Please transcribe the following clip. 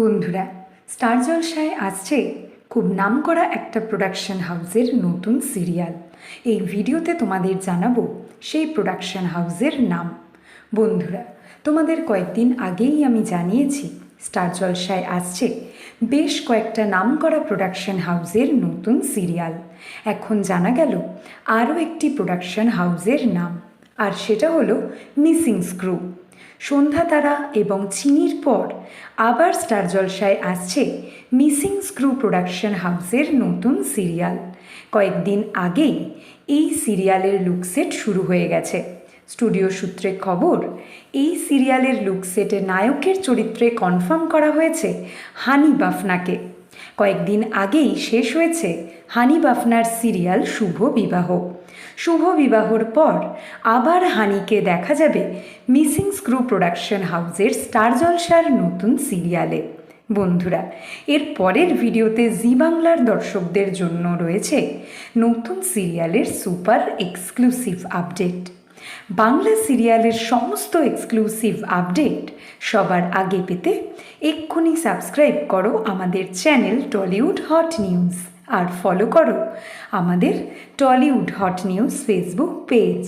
বন্ধুরা, স্টার জলসায় আসছে খুব নামকরা একটা প্রোডাকশন হাউসের নতুন সিরিয়াল। এই ভিডিওতে তোমাদের জানাবো সেই প্রোডাকশন হাউসের নাম। বন্ধুরা, তোমাদের কয়েকদিন আগেই আমি জানিয়েছি স্টার জলসায় আসছে বেশ কয়েকটা নামকরা প্রোডাকশন হাউসের নতুন সিরিয়াল। এখন জানা গেল আরও একটি প্রোডাকশন হাউসের নাম, আর সেটা হলো মিসিং স্ক্রু। সন্ধ্যা তারা এবং চিনির পর আবার স্টার জলসায় আসছে মিসিং স্ক্রু প্রোডাকশন হাউসের নতুন সিরিয়াল। কয়েকদিন আগেই এই সিরিয়ালের লুকসেট শুরু হয়ে গেছে। স্টুডিও সূত্রে খবর, এই সিরিয়ালের লুকসেটে নায়কের চরিত্রে কনফার্ম করা হয়েছে হানি বাফনাকে। কয়েকদিন আগেই শেষ হয়েছে হানি বাফনার সিরিয়াল শুভ বিবাহ। শুভ বিবাহর পর আবার হানিকে দেখা যাবে মিসিং স্ক্রু প্রোডাকশন হাউসের স্টার জলসার নতুন সিরিয়ালে। বন্ধুরা, এর পরের ভিডিওতে জি বাংলার দর্শকদের জন্য রয়েছে নতুন সিরিয়ালের সুপার এক্সক্লুসিভ আপডেট। বাংলা সিরিয়ালের সমস্ত এক্সক্লুসিভ আপডেট সবার আগে পেতে এক্ষুনি সাবস্ক্রাইব করো আমাদের চ্যানেল টলিউড হট নিউজ, আর ফলো করো আমাদের Tollywood hot news Facebook page.